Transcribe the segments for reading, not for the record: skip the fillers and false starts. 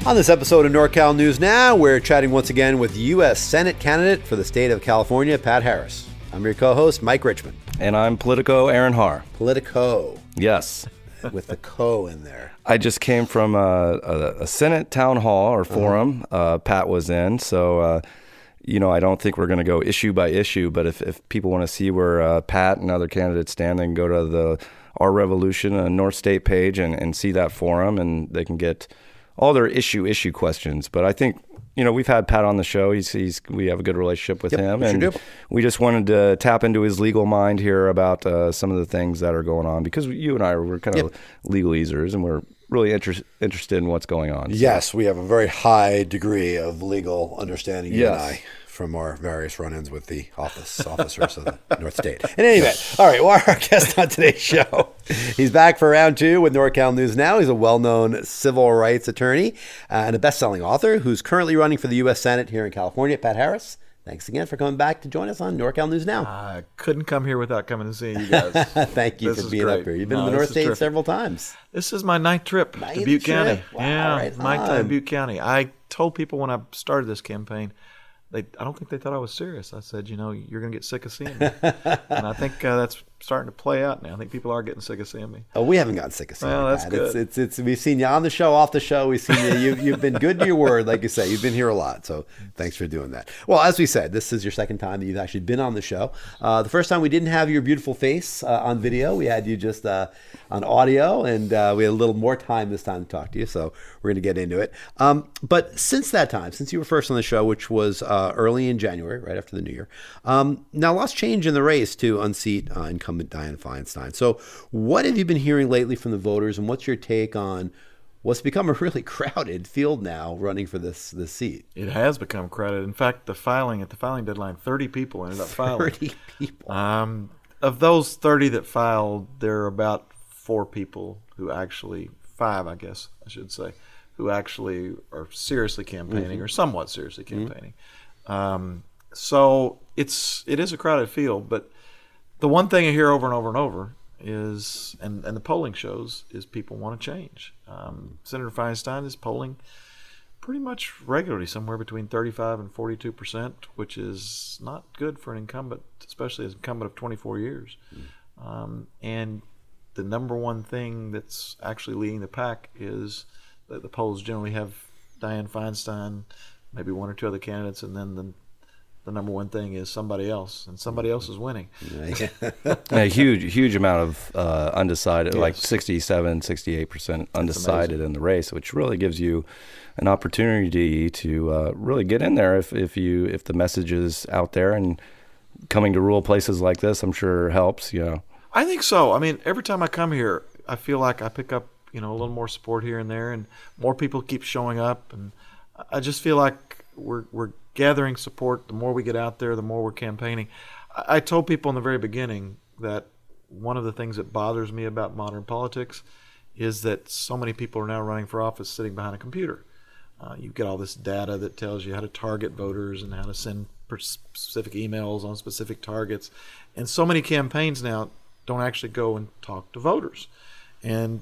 On this episode of NorCal News Now, we're chatting once again with U.S. Senate candidate for the state of California, Pat Harris. I'm your co-host, Mike Richmond. And I'm Politico Aaron Haar. Politico. Yes. With the co in there. I just came from a Senate town hall or forum Pat was in. So, I don't think we're going to go issue by issue. But if people want to see where Pat and other candidates stand, they can go to the Our Revolution North State page and see that forum, and they can get all their issue questions. But I think, we've had Pat on the show. We have a good relationship with him. We and sure do. We just wanted to tap into his legal mind here about some of the things that are going on, because you and I we're kind of legal easers, and we're really interested in what's going on. Yes, we have a very high degree of legal understanding, you and I, from our various run-ins with the officers of the North State. In any event, all right, well, our guest on today's show, he's back for round two with NorCal News Now. He's a well-known civil rights attorney and a best-selling author who's currently running for the U.S. Senate here in California. Pat Harris, thanks again for coming back to join us on NorCal News Now. I couldn't come here without coming and seeing you guys. Thank you for being up here. You've been in the North State several times. This is my ninth trip to Butte County. Wow, yeah, right my time in Butte County. I told people when I started this campaign, I don't think they thought I was serious. I said, you're going to get sick of seeing me. And I think that's starting to play out now. I think people are getting sick of seeing me. Oh, we haven't gotten sick of seeing you, that's Pat. good. It's we've seen you on the show, off the show. We've seen you. You've been good to your word, like you say. You've been here a lot, so thanks for doing that. Well, as we said, this is your second time that you've actually been on the show. The first time we didn't have your beautiful face on video. We had you just on audio, and we had a little more time this time to talk to you, so we're going to get into it. But since that time, since you were first on the show, which was early in January, right after the new year, now lots change in the race to unseat incumbent Dianne Feinstein. So what have you been hearing lately from the voters, and what's your take on what's become a really crowded field now running for this seat? It has become crowded. In fact, at the filing deadline, 30 people ended up filing. 30 people. Of those 30 that filed, there are about 4 people who actually, 5 I guess I should say, who actually are seriously campaigning or somewhat seriously campaigning. So it is a crowded field, but the one thing I hear over and over and over is, and the polling shows, is people want to change. Senator Feinstein is polling pretty much regularly, somewhere between 35 and 42%, which is not good for an incumbent, especially as an incumbent of 24 years. And the number one thing that's actually leading the pack is that the polls generally have Dianne Feinstein, maybe 1 or 2 other candidates, and then the number one thing is somebody else, and somebody else is winning. A huge amount of undecided, like 67, 68% undecided in the race, which really gives you an opportunity to really get in there if the message is out there, and coming to rural places like this, I'm sure helps. I think so. I mean, every time I come here, I feel like I pick up a little more support here and there, and more people keep showing up, and I just feel like we're gathering support. The more we get out there, the more we're campaigning. I told people in the very beginning that one of the things that bothers me about modern politics is that so many people are now running for office sitting behind a computer. You get all this data that tells you how to target voters and how to send specific emails on specific targets. And so many campaigns now don't actually go and talk to voters. And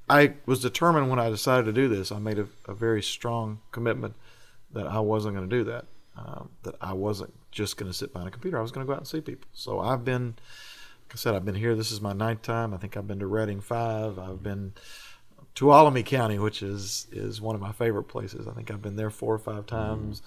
I was determined when I decided to do this. I made a very strong commitment that I wasn't going to do that, that I wasn't just going to sit behind a computer. I was going to go out and see people. So I've been, like I said, I've been here. This is my 9th time. I think I've been to Redding 5. I've been to Tuolumne County, which is one of my favorite places. I think I've been there 4 or 5 times.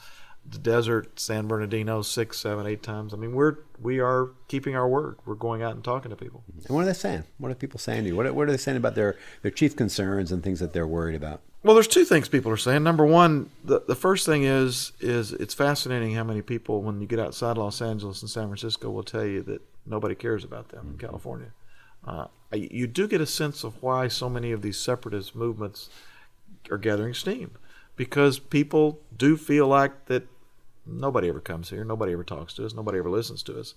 The desert, San Bernardino, 6, 7, 8 times. I mean, we are keeping our word. We're going out and talking to people. And what are they saying? What are people saying to you? What are they saying about their chief concerns and things that they're worried about? Well, there's 2 things people are saying. Number one, the first thing is it's fascinating how many people, when you get outside Los Angeles and San Francisco, will tell you that nobody cares about them in California. You do get a sense of why so many of these separatist movements are gathering steam, because people do feel like that nobody ever comes here, nobody ever talks to us, nobody ever listens to us.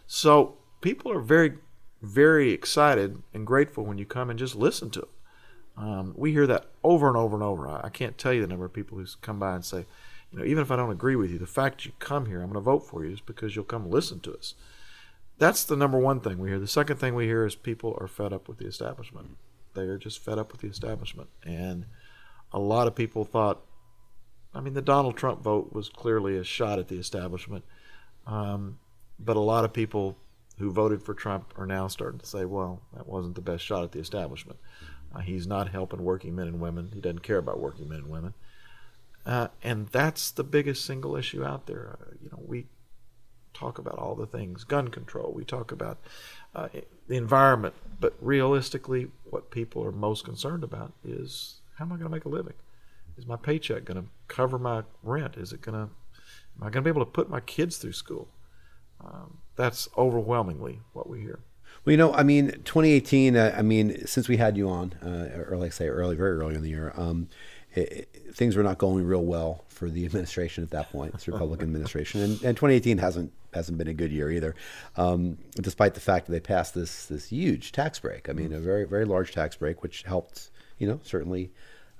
So people are very, very excited and grateful when you come and just listen to them. We hear that over and over and over. I can't tell you the number of people who come by and say, even if I don't agree with you, the fact you come here, I'm going to vote for you, is because you'll come listen to us. That's the number one thing we hear. The second thing we hear is people are fed up with the establishment. They are just fed up with the establishment. And a lot of people thought, I mean, the Donald Trump vote was clearly a shot at the establishment. But a lot of people who voted for Trump are now starting to say, well, that wasn't the best shot at the establishment. He's not helping working men and women. He doesn't care about working men and women. And that's the biggest single issue out there. We talk about all the things, gun control. We talk about the environment. But realistically, what people are most concerned about is, how am I going to make a living? Is my paycheck going to cover my rent? Am I going to be able to put my kids through school? That's overwhelmingly what we hear. Well, 2018, since we had you on, or like I say, very early in the year, things were not going real well for the administration at that point. It's Republican administration, and 2018 hasn't been a good year either, despite the fact that they passed this huge tax break. I mean, a very, very large tax break, which helped, certainly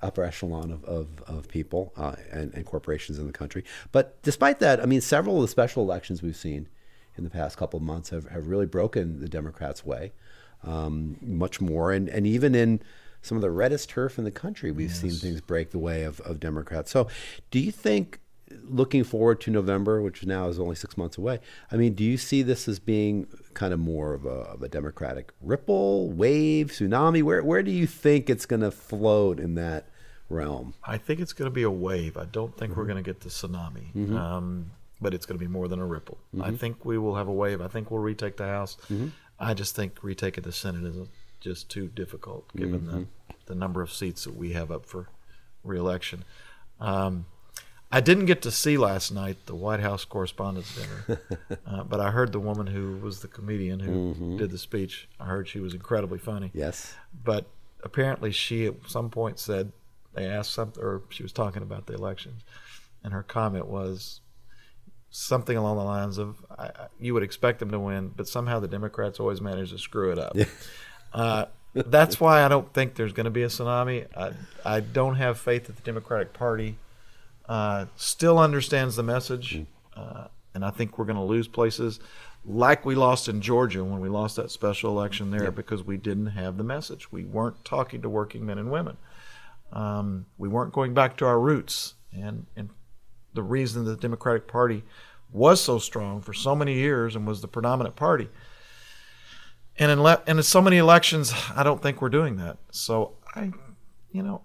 upper echelon of people and corporations in the country. But despite that, several of the special elections we've seen in the past couple of months have really broken the Democrats' way much more. And even in some of the reddest turf in the country, we've seen things break the way of Democrats. So do you think, looking forward to November, which now is only 6 months away, do you see this as being kind of more of a Democratic ripple, wave, tsunami? Where do you think it's going to float in that realm? I think it's going to be a wave. I don't think we're going to get the tsunami. But it's going to be more than a ripple. I think we will have a wave. I think we'll retake the House. I just think retaking the Senate is just too difficult, given the number of seats that we have up for re-election. I didn't get to see last night the White House Correspondents' Dinner, but I heard the woman who was the comedian who did the speech. I heard she was incredibly funny. Yes. But apparently she at some point said, they asked something, or she was talking about the elections, and her comment was something along the lines of, you would expect them to win, but somehow the Democrats always manage to screw it up. That's why I don't think there's going to be a tsunami. I don't have faith that the Democratic Party still understands the message, and I think we're going to lose places like we lost in Georgia when we lost that special election there because we didn't have the message. We weren't talking to working men and women. We weren't going back to our roots, and the reason the Democratic Party was so strong for so many years and was the predominant party. And in so many elections, I don't think we're doing that. So I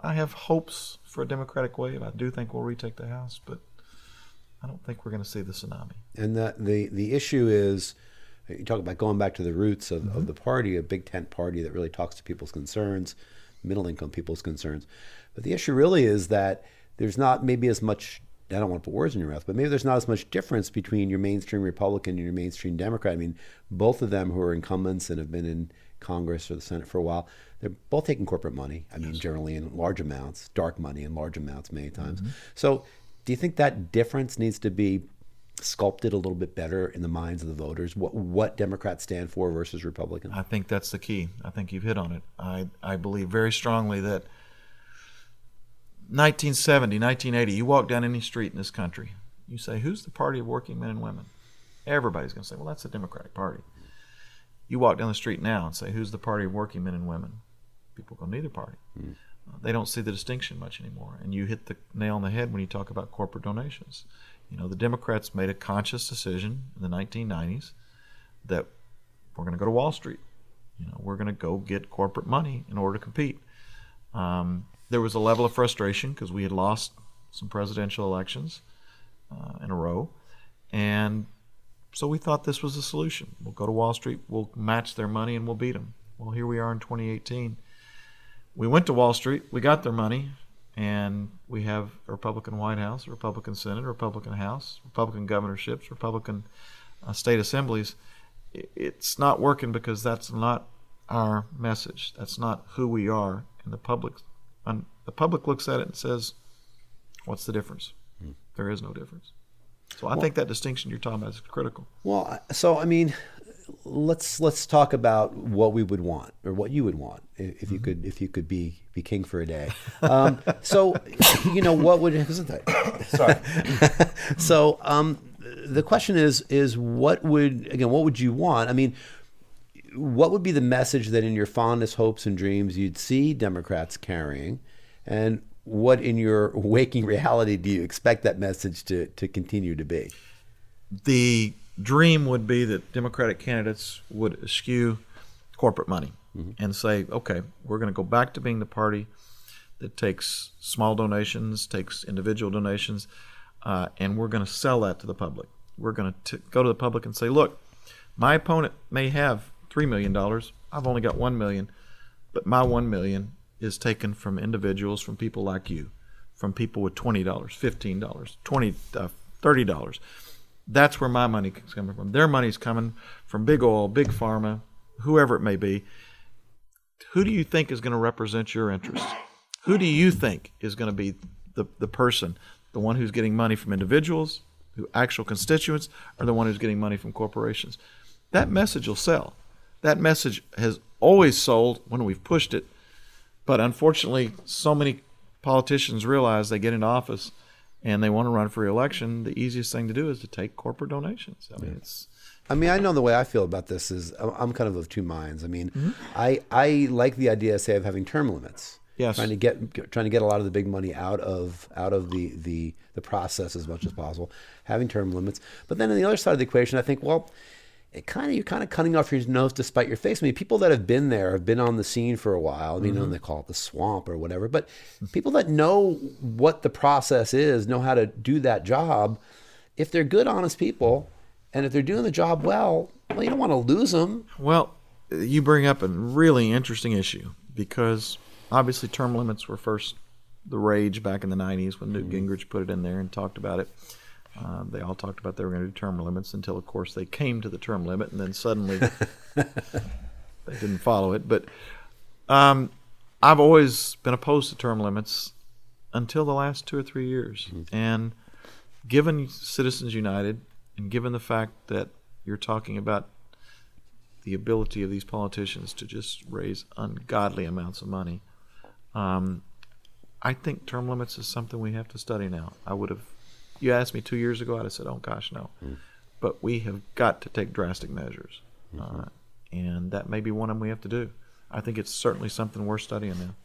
have hopes for a Democratic wave. I do think we'll retake the House, but I don't think we're going to see the tsunami. And the issue is, you talk about going back to the roots of the party, a big tent party that really talks to people's concerns, middle-income people's concerns. But the issue really is that there's not maybe as much, I don't want to put words in your mouth, but maybe there's not as much difference between your mainstream Republican and your mainstream Democrat. Both of them who are incumbents and have been in Congress or the Senate for a while, they're both taking corporate money. Generally in large amounts, dark money in large amounts many times. So do you think that difference needs to be sculpted a little bit better in the minds of the voters? What Democrats stand for versus Republicans? I think that's the key. I think you've hit on it. I believe very strongly that 1970, 1980, you walk down any street in this country, you say, who's the party of working men and women? Everybody's going to say, well, that's the Democratic Party. You walk down the street now and say, who's the party of working men and women? People go, neither party. They don't see the distinction much anymore. And you hit the nail on the head when you talk about corporate donations. The Democrats made a conscious decision in the 1990s that we're going to go to Wall Street. We're going to go get corporate money in order to compete. There was a level of frustration because we had lost some presidential elections in a row. And so we thought this was a solution. We'll go to Wall Street, we'll match their money, and we'll beat them. Well, here we are in 2018. We went to Wall Street, we got their money, and we have a Republican White House, a Republican Senate, a Republican House, Republican governorships, Republican state assemblies. It's not working because that's not our message. That's not who we are. And the public looks at it and says, what's the difference? There is no difference. So I think that distinction you're talking about is critical. Well, so let's talk about what we would want, or what you would want, if you could be king for a day. So what would sorry. So the question is what would you want? What would be the message that in your fondest hopes and dreams you'd see Democrats carrying, and what in your waking reality do you expect that message to continue to be? The dream would be that Democratic candidates would eschew corporate money and say, okay, we're going to go back to being the party that takes small donations, takes individual donations, and we're going to sell that to the public. We're going to go to the public and say, look, my opponent may have $3 million. I've only got $1 million, but my $1 million is taken from individuals, from people like you, from people with $20, $15, $20, $30. That's where my money is coming from. Their money's coming from big oil, big pharma, whoever it may be. Who do you think is going to represent your interests? Who do you think is going to be the person, the one who's getting money from individuals, actual constituents, or the one who's getting money from corporations? That message will sell. That message has always sold when we've pushed it, but unfortunately, so many politicians realize they get into office and they want to run for re-election. The easiest thing to do is to take corporate donations. I mean, I know the way I feel about this is I'm kind of two minds. I mean, I like the idea, say, of having term limits. Yes. Trying to get a lot of the big money out of the process as much as possible, having term limits. But then on the other side of the equation, I think, well, you're kind of cutting off your nose to spite your face. I mean, people that have been there, have been on the scene for a while. I mean, they call it the swamp or whatever. But people that know what the process is, know how to do that job. If they're good, honest people, and if they're doing the job well, you don't want to lose them. Well, you bring up a really interesting issue because obviously term limits were first the rage back in the 90s when Newt Gingrich put it in there and talked about it. They all talked about they were going to do term limits until, of course, they came to the term limit, and then suddenly they didn't follow it. But I've always been opposed to term limits until the last 2 or 3 years. And given Citizens United, and given the fact that you're talking about the ability of these politicians to just raise ungodly amounts of money, I think term limits is something we have to study now. You asked me 2 years ago, I'd have said, oh gosh, no. But we have got to take drastic measures. And that may be one of them we have to do. I think it's certainly something worth studying now.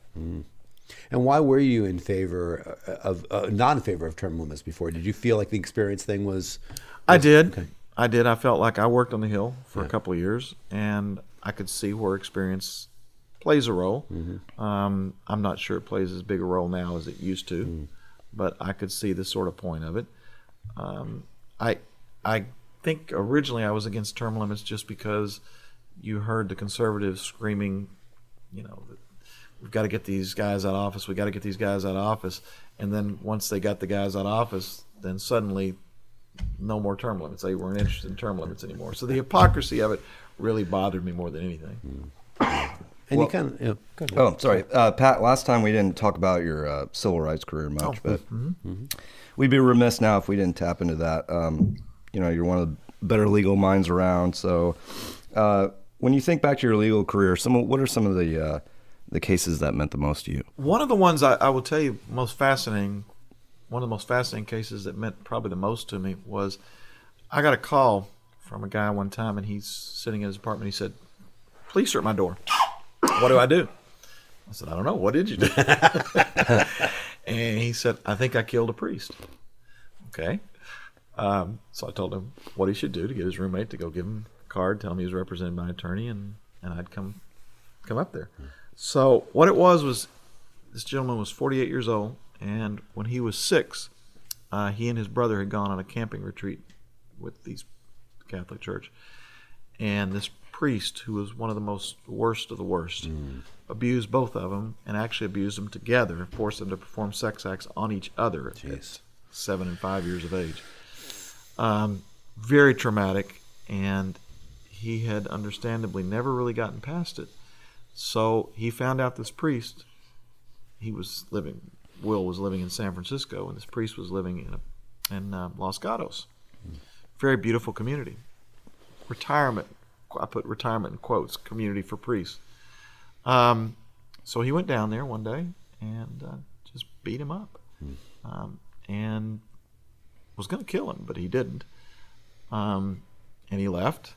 And why were you in favor of, not in favor of term limits before? Did you feel like the experience thing was? I did. Okay. I did. I felt like I worked on the Hill for a couple of years, and I could see where experience plays a role. I'm not sure it plays as big a role now as it used to, but I could see the sort of point of it. I think originally I was against term limits just because you heard the conservatives screaming, we've got to get these guys out of office. We've got to get these guys out of office. And then once they got the guys out of office, then suddenly no more term limits. They weren't interested in term limits anymore. So the hypocrisy of it really bothered me more than anything. And you kind of, go ahead. Oh, sorry. Pat, last time we didn't talk about your civil rights career much, but we'd be remiss now if we didn't tap into that. You're one of the better legal minds around. So when you think back to your legal career, what are some of the cases that meant the most to you? One of the ones I will tell you one of the most fascinating cases that meant probably the most to me was I got a call from a guy one time, and he's sitting in his apartment. He said, "Police are at my door. What do I do?" I said, "I don't know. What did you do?" And he said, "I think I killed a priest." Okay. So I told him what he should do to get his roommate to go give him a card, tell him he was represented by an attorney, and I'd come up there. So what it was this gentleman was 48 years old, and when he was 6, he and his brother had gone on a camping retreat with the Catholic Church. And this priest, who was one of the worst of the worst, abused both of them, and actually abused them together, forced them to perform sex acts on each other at 7 and 5 years of age. Very traumatic, and he had understandably never really gotten past it. So he found out this priest, Will was living in San Francisco, and this priest was living in Los Gatos. Very beautiful community. Retirement, I put retirement in quotes, community for priests. So he went down there one day and just beat him up. And was going to kill him, but he didn't. And he left.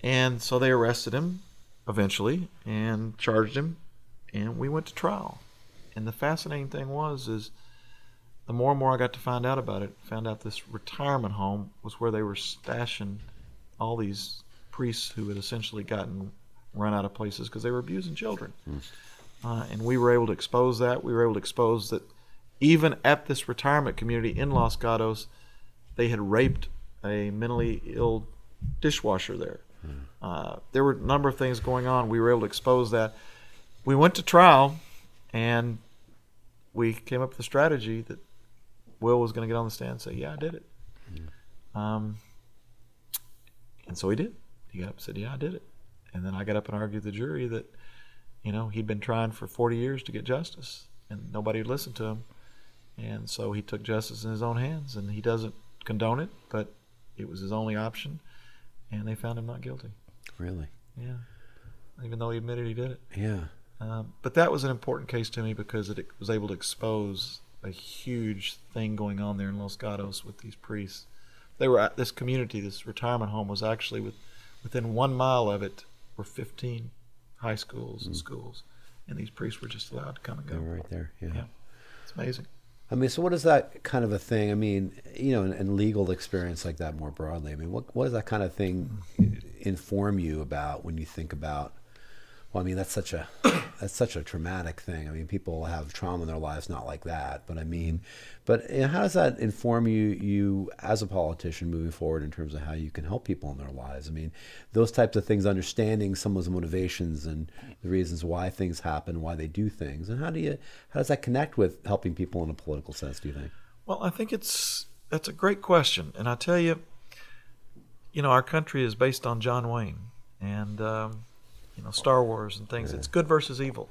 And so they arrested him eventually and charged him, and we went to trial. And the fascinating thing is the more and more I got to find out about it, found out this retirement home was where they were stashing all these priests who had essentially gotten run out of places because they were abusing children. And we were able to expose that. We were able to expose that even at this retirement community in Los Gatos, they had raped a mentally ill dishwasher there. There were a number of things going on. We were able to expose that. We went to trial, and we came up with a strategy that Will was going to get on the stand and say, yeah, I did it. And so he did. He got up and said, yeah, I did it. And then I got up and argued with the jury that, he'd been trying for 40 years to get justice, and nobody would listen to him. And so he took justice in his own hands, and he doesn't condone it, but it was his only option, and they found him not guilty. Really? Yeah. Even though he admitted he did it. Yeah. But that was an important case to me because it was able to expose a huge thing going on there in Los Gatos with these priests. They were at this community, this retirement home was actually within 1 mile of it were 15 high schools and schools, and these priests were just allowed to come and go. They were right there. Yeah. It's amazing. I mean, so what is that kind of a thing? I mean, in legal experience like that more broadly, I mean, what does that kind of thing inform you about when you think about, well, I mean, that's such a traumatic thing. I mean, people have trauma in their lives, not like that, but I mean, how does that inform you as a politician moving forward in terms of how you can help people in their lives? I mean, those types of things, understanding someone's motivations and the reasons why things happen, why they do things, and how does that connect with helping people in a political sense, do you think? Well, I think that's a great question, and I tell you, our country is based on John Wayne, and Star Wars and things. It's good versus evil.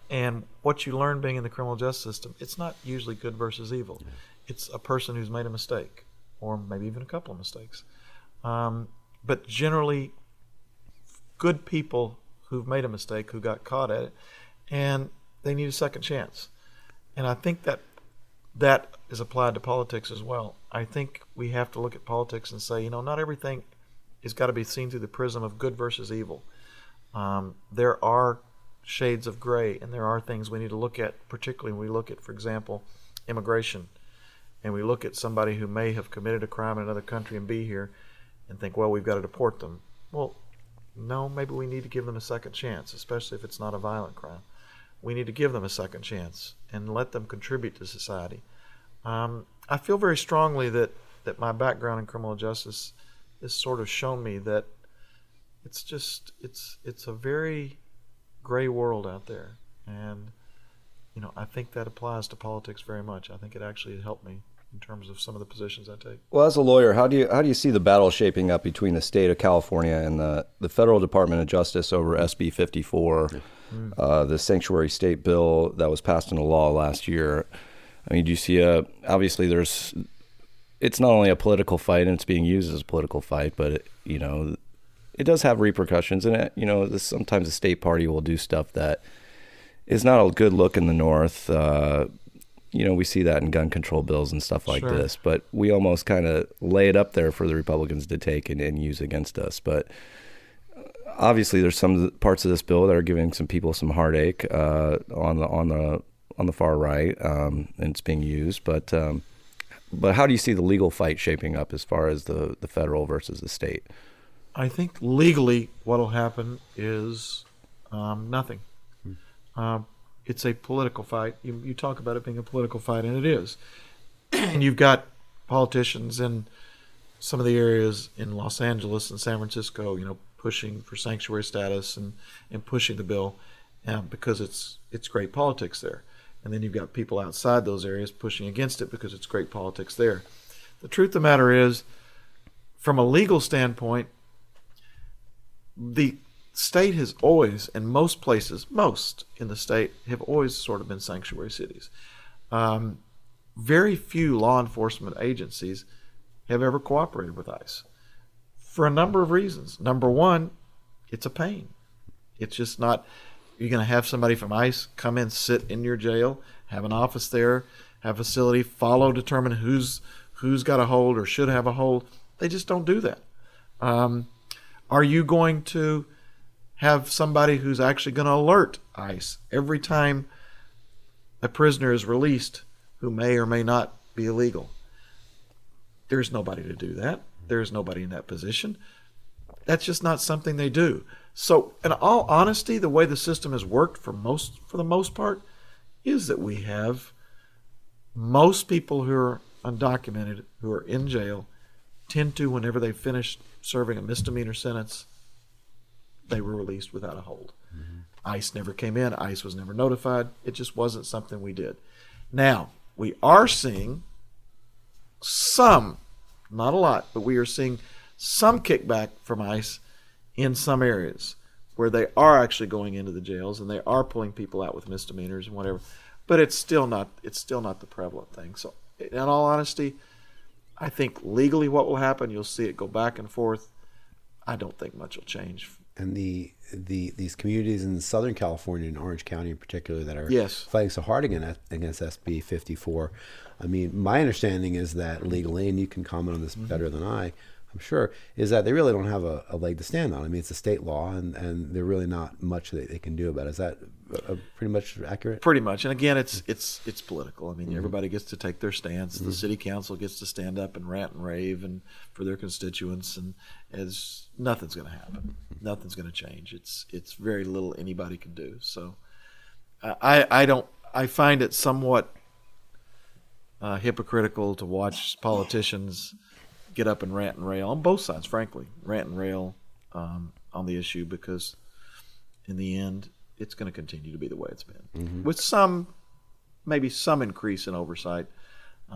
And what you learn being in the criminal justice system, it's not usually good versus evil. It's a person who's made a mistake, or maybe even a couple of mistakes. But generally, good people who've made a mistake, who got caught at it, and they need a second chance. And I think that is applied to politics as well. I think we have to look at politics and say, not everything has got to be seen through the prism of good versus evil. There are shades of gray, and there are things we need to look at, particularly when we look at, for example, immigration, and we look at somebody who may have committed a crime in another country and be here and think, well, we've got to deport them. Well, no, maybe we need to give them a second chance, especially if it's not a violent crime. We need to give them a second chance and let them contribute to society. I feel very strongly that my background in criminal justice has sort of shown me that it's a very gray world out there, and I think that applies to politics very much. I think it actually helped me in terms of some of the positions I take. Well, as a lawyer, how do you see the battle shaping up between the state of California and the federal Department of Justice over SB 54, the sanctuary state bill that was passed into law last year? I mean, do you see obviously it's not only a political fight and it's being used as a political fight, but it does have repercussions, and sometimes the state party will do stuff that is not a good look in the North. We see that in gun control bills and stuff like this, but we almost kind of lay it up there for the Republicans to take and use against us. But obviously, there's some parts of this bill that are giving some people some heartache on the far right, and it's being used. But how do you see the legal fight shaping up as far as the federal versus the state? I think legally what will happen is nothing. It's a political fight. You talk about it being a political fight, and it is. And you've got politicians in some of the areas in Los Angeles and San Francisco, pushing for sanctuary status and pushing the bill because it's great politics there. And then you've got people outside those areas pushing against it because it's great politics there. The truth of the matter is, from a legal standpoint, the state has always, and most in the state, have always sort of been sanctuary cities. Very few law enforcement agencies have ever cooperated with ICE for a number of reasons. Number one, it's a pain. It's just not, you're going to have somebody from ICE come in, sit in your jail, have an office there, have a facility, determine who's got a hold or should have a hold. They just don't do that. Are you going to have somebody who's actually going to alert ICE every time a prisoner is released who may or may not be illegal. There's nobody to do that. There's nobody in that position. That's just not something they do. So, in all honesty, the way the system has worked for the most part is that we have most people who are undocumented, who are in jail, tend to, whenever they finish serving a misdemeanor sentence, they were released without a hold. Mm-hmm. ICE never came in. ICE was never notified. It just wasn't something we did. Now, we are seeing some, not a lot, but we are seeing some kickback from ICE in some areas where they are actually going into the jails and they are pulling people out with misdemeanors and whatever. But it's still not the prevalent thing. So, in all honesty, I think legally what will happen, you'll see it go back and forth. I don't think much will change. And these communities in Southern California and Orange County in particular that are yes. fighting so hard against SB 54. I mean, my understanding is that legally, and you can comment on this better than I'm sure, is that they really don't have a leg to stand on. I mean, it's a state law, and there's really not much that they can do about it. Is that pretty much accurate? Pretty much. And again, it's political. I mean, everybody gets to take their stance. The city council gets to stand up and rant and rave and for their constituents, and nothing's going to happen. Nothing's going to change. It's very little anybody can do. So I find it somewhat hypocritical to watch politicians get up and rant and rail on both sides, frankly, rant and rail on the issue, because in the end, it's going to continue to be the way it's been, with maybe some increase in oversight,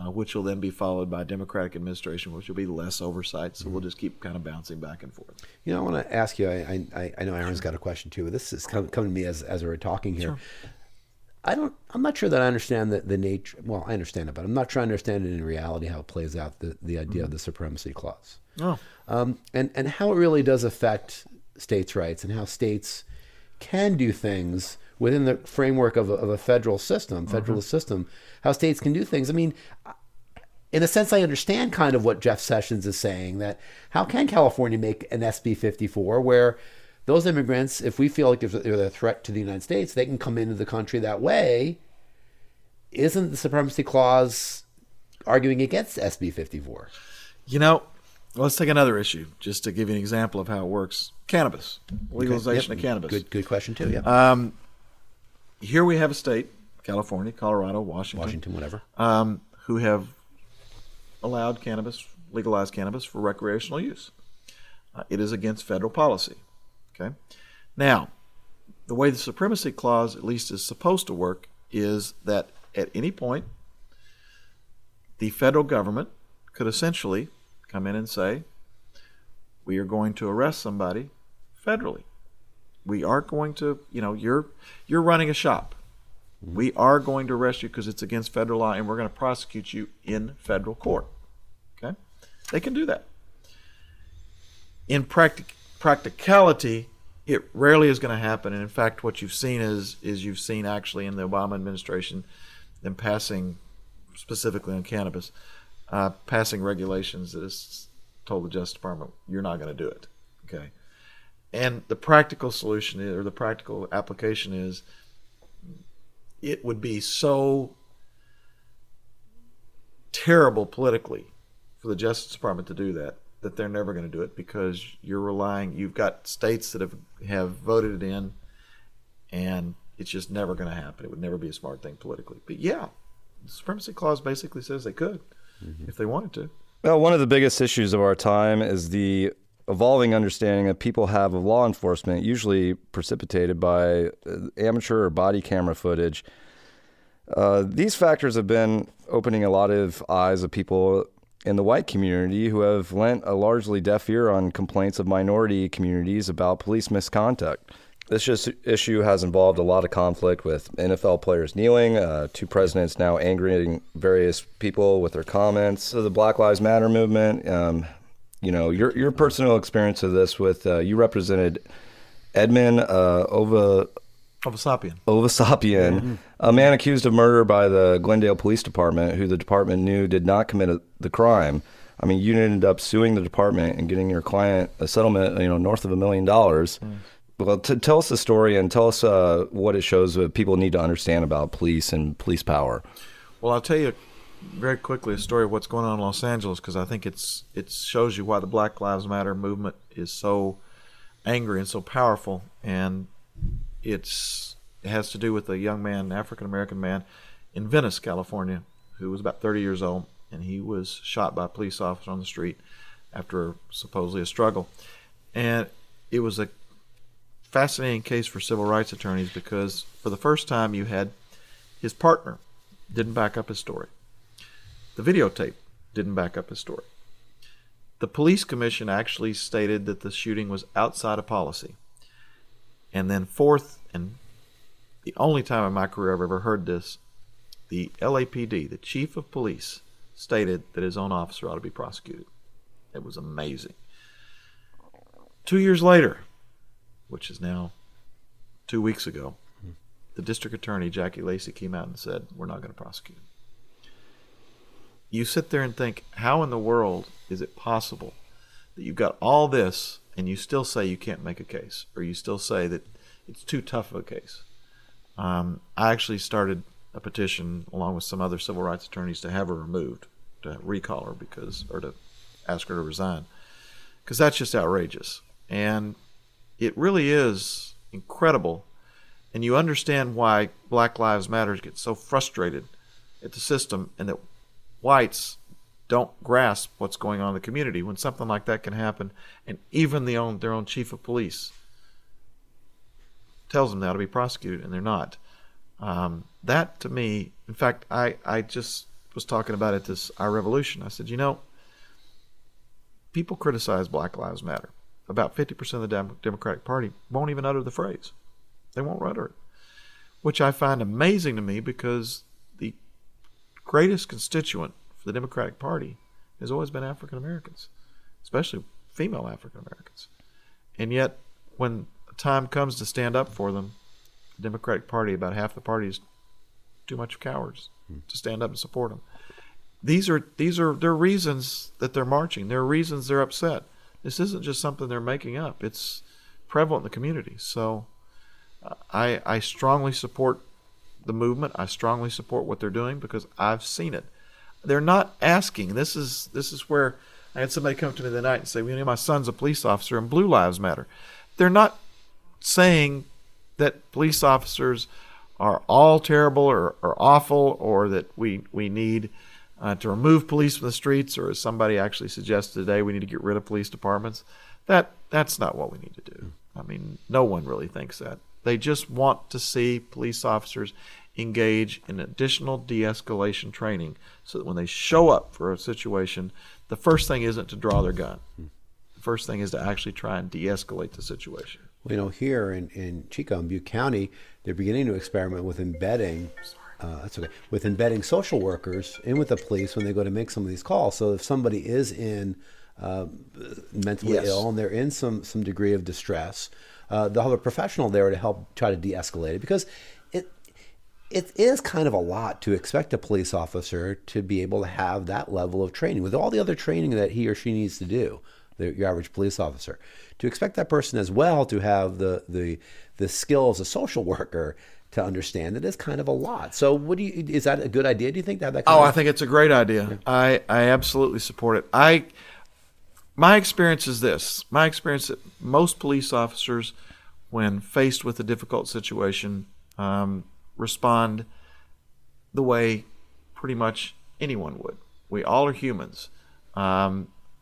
which will then be followed by a Democratic administration, which will be less oversight. So we'll just keep kind of bouncing back and forth. You know, I want to ask you, I know Aaron's got a question too, but this is coming to me as we're talking here. Sure. I'm not sure that I understand the nature. Well, I understand it, but I'm not sure I understand it in reality how it plays out, the idea of the supremacy clause. Oh. And how it really does affect states' rights and how states can do things within the framework of a federal system, federalist system, how states can do things. I mean, in a sense, I understand kind of what Jeff Sessions is saying, that how can California make an SB 54 where those immigrants, if we feel like they're a threat to the United States, they can come into the country that way. Isn't the supremacy clause arguing against SB 54? You know, let's take another issue, just to give you an example of how it works. Cannabis, legalization of cannabis. Good question too, yeah. Here we have a state, California, Colorado, Washington, whatever, who have allowed legalized cannabis for recreational use. It is against federal policy. Okay. Now, the way the supremacy clause at least is supposed to work is that at any point, the federal government could essentially come in and say, we are going to arrest somebody federally. We are going to, you're running a shop. We are going to arrest you because it's against federal law, and we're going to prosecute you in federal court. Okay? They can do that. In practicality, it rarely is going to happen. And in fact, what you've seen is you've seen actually in the Obama administration them passing, specifically on cannabis, passing regulations that has told the Justice Department, you're not going to do it. Okay. And the practical solution or the practical application is it would be so terrible politically for the Justice Department to do that they're never going to do it, because you've got states that have voted it in, and it's just never going to happen. It would never be a smart thing politically. But yeah, the supremacy clause basically says they could if they wanted to. Well, one of the biggest issues of our time is the evolving understanding that people have of law enforcement, usually precipitated by amateur or body camera footage. These factors have been opening a lot of eyes of people in the white community who have lent a largely deaf ear on complaints of minority communities about police misconduct. This issue has involved a lot of conflict with NFL players kneeling, two presidents now angering various people with their comments. So the Black Lives Matter movement, your personal experience of this with, you represented Edmund Ovasapian, a man accused of murder by the Glendale Police Department, who the department knew did not commit the crime. I mean, you ended up suing the department and getting your client a settlement, north of $1 million. Well, tell us the story and tell us what it shows that people need to understand about police and police power. Well, I'll tell you very quickly a story of what's going on in Los Angeles, because I think it shows you why the Black Lives Matter movement is so angry and so powerful. And it has to do with a young man, African American man, in Venice, California, who was about 30 years old, and he was shot by a police officer on the street after supposedly a struggle. And it was a fascinating case for civil rights attorneys, because for the first time you had his partner didn't back up his story. The videotape didn't back up his story. The police commission actually stated that the shooting was outside of policy. And then fourth, and the only time in my career I've ever heard this, the LAPD, the chief of police, stated that his own officer ought to be prosecuted. It was amazing. 2 years later, which is now 2 weeks ago, the district attorney, Jackie Lacey, came out and said, we're not going to prosecute him. You sit there and think, how in the world is it possible that you've got all this and you still say you can't make a case, or you still say that it's too tough of a case? I actually started a petition along with some other civil rights attorneys to have her removed, to recall her or to ask her to resign, because that's just outrageous. And it really is incredible. And you understand why Black Lives Matter gets so frustrated at the system, and that whites don't grasp what's going on in the community when something like that can happen, and even their own chief of police tells them they ought to be prosecuted, and they're not. That, to me, in fact, I just was talking about it at Our Revolution. I said, people criticize Black Lives Matter. About 50% of the Democratic Party won't even utter the phrase. They won't utter it, which I find amazing to me, because the greatest constituent for the Democratic Party has always been African Americans, especially female African Americans. And yet, when the time comes to stand up for them, the Democratic Party, about half the party, is too much cowards to stand up and support them. These are their reasons that they're marching. There are reasons they're upset. This isn't just something they're making up. It's prevalent in the community. So I strongly support the movement. I strongly support what they're doing, because I've seen it. They're not asking. This is where I had somebody come to me the night and say, my son's a police officer and Blue Lives Matter. They're not saying that police officers are all terrible or awful, or that we need to remove police from the streets, or as somebody actually suggested today, we need to get rid of police departments. That's not what we need to do. I mean, no one really thinks that. They just want to see police officers engage in additional de-escalation training, so that when they show up for a situation, the first thing isn't to draw their gun. The first thing is to actually try and de-escalate the situation. Well, here in Chico and Butte County, they're beginning to experiment with embedding with embedding social workers in with the police when they go to make some of these calls. So if somebody is in mentally ill and they're in some degree of distress, they'll have a professional there to help try to de-escalate it, because it is kind of a lot to expect a police officer to be able to have that level of training with all the other training that he or she needs to do. Your average police officer, to expect that person as well to have the skill as a social worker to understand it is kind of a lot. So is that a good idea, do you think, to have that kind I think it's a great idea. Yeah. I absolutely support it. My experience is this. My experience that most police officers, when faced with a difficult situation, respond the way pretty much anyone would. We all are humans.